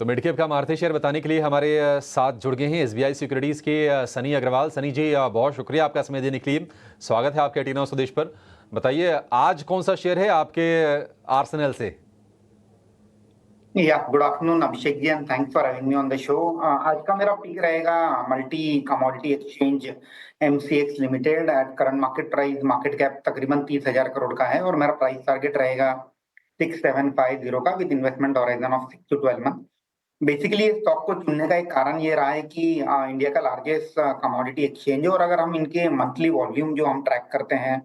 तो mid cap का Maruti share बताने के लिए हमारे साथ जुड़ गए हैं एसबीआई सिक्योरिटीज़ के सनी अग्रवाल। सनी जी, बहुत शुक्रिया आपका समय देने के लिए। स्वागत है आपके टीना स्वदेश पर। बताइए, आज कौन सा शेयर है आपके आर्सेनल से? Yeah, good afternoon, Abhishek ji, and thanks for having me on the show. आज का मेरा पिक रहेगा multi commodity exchange MCX limited. At current market price market cap तकरीबन 30,000 करोड़ का है और मेरा प्राइस टारगेट रहेगा 6750 का with investment horizon of 6 to 12 month. Basically इस स्टॉक को चुनने का एक कारण ये रहा है कि इंडिया का लार्जेस्ट कमोडिटी एक्सचेंज है और अगर हम इनके मंथली वॉल्यूम जो हम ट्रैक करते हैं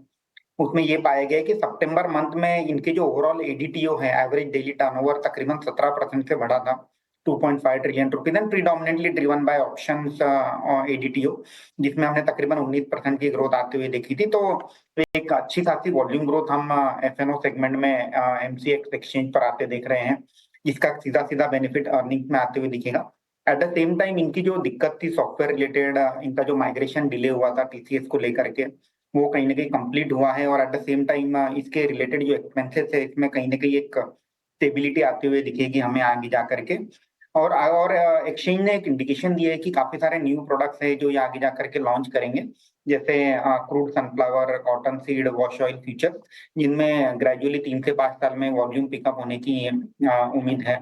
उसमें ये पाया गया कि सितंबर मंथ में इनके जो ओवरऑल एडीटीओ है, एवरेज डेली टर्नओवर, तकरीबन 17% से बढ़ा था 2.5 trillion rupees and predominantly driven by options ADTO, जिसमें हमने तकरीबन 19% की ग्रोथ आते हुए देखी थी। तो एक अच्छी खासी वॉल्यूम ग्रोथ हम एफएनओ सेगमेंट में एमसीएक्स एक्सचेंज पर आते देख रहे हैं, जिसका सीधा सीधा बेनिफिट अर्निंग में आते हुए दिखेगा। एट द सेम टाइम इनकी जो दिक्कत थी सॉफ्टवेयर रिलेटेड, इनका जो माइग्रेशन डिले हुआ था टीसीएस को लेकर के, वो कहीं ना कहीं कंप्लीट हुआ है और एट द सेम टाइम इसके रिलेटेड जो एक्सपेंसेस है इसमें कहीं ना कहीं एक स्टेबिलिटी आते हुए दिखेगी हमें आगे जा करके। और एक्सचेंज ने एक इंडिकेशन दिया है कि काफी सारे न्यू प्रोडक्ट्स है जो ये आगे जा करके लॉन्च करेंगे, जैसे crude sunflower, cotton seed, wash oil future, जिनमें ग्रेजुअली 3 से 5 साल में वॉल्यूम पिकअप होने की उम्मीद है।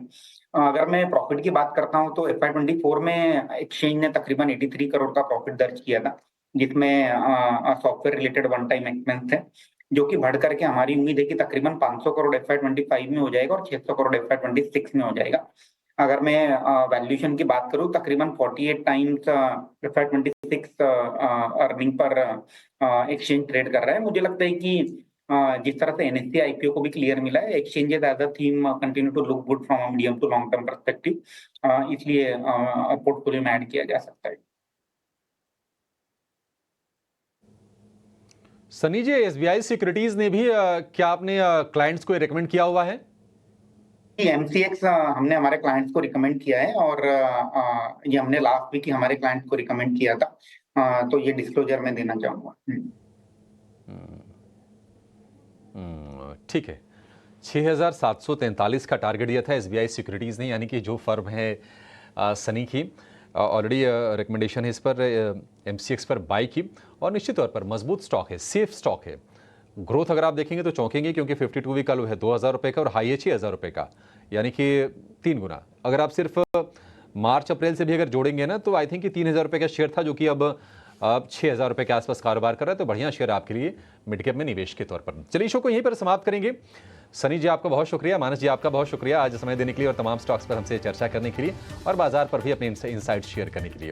अगर मैं प्रॉफिट की बात करता हूं तो FY24 में एक्सचेंज ने तकरीबन 83 करोड़ का प्रॉफिट दर्ज किया था, जिसमें software related one time expense है, जो कि बढ़ करके हमारी उम्मीद है कि तकरीबन 500 करोड़ FY25 में हो जाएगा और 600 करोड़ FY26 में हो जाएगा। अगर मैं वैल्यूएशन की बात करूं, तकरीबन 48 times FY26 earning per exchange trade कर रहा है। मुझे लगता है कि जिस तरह से NSE IPO को भी क्लियर मिला है, exchanges as a theme continue to look good from a medium to long term perspective, इसलिए पोर्टफोलियो में ऐड किया जा सकता है। सनी जी, एसबीआई सिक्योरिटीज ने भी क्या अपने क्लाइंट्स को रिकमेंड किया हुआ है? MCX हमने हमारे क्लाइंट्स को रिकमेंड किया है और ये हमने लास्ट वीक ही हमारे क्लाइंट्स को रिकमेंड किया था, तो ये डिस्क्लोजर मैं देना चाहूंगा। ठीक है। 6,743 का टारगेट दिया था एसबीआई सिक्योरिटीज़ ने, यानी कि जो फर्म है सनी की, ऑलरेडी रिकमेंडेशन है इस पर MCX पर बाई की, और निश्चित तौर पर मजबूत स्टॉक है, सेफ स्टॉक है। ग्रोथ अगर आप देखेंगे तो चौंकेंगे, क्योंकि 52 वीक का लो है 2,000 रुपये का और हाई है 6,000 रुपये का, यानी कि 3 गुना। अगर आप सिर्फ मार्च अप्रैल से भी अगर जोड़ेंगे ना, तो आई थिंक कि 3,000 रुपये का शेयर था, जो कि अब 6,000 रुपये के आसपास कारोबार कर रहा है। तो बढ़िया शेयर आपके लिए मिड कैप में निवेश के तौर पर। चलिए, शो को यहीं पर समाप्त करेंगे। सनी जी आपका बहुत शुक्रिया, मानस जी आपका बहुत शुक्रिया आज समय देने के लिए और तमाम स्टॉक्स पर हमसे चर्चा करने के लिए और बाजार पर भी अपने इनसाइट शेयर करने के लिए।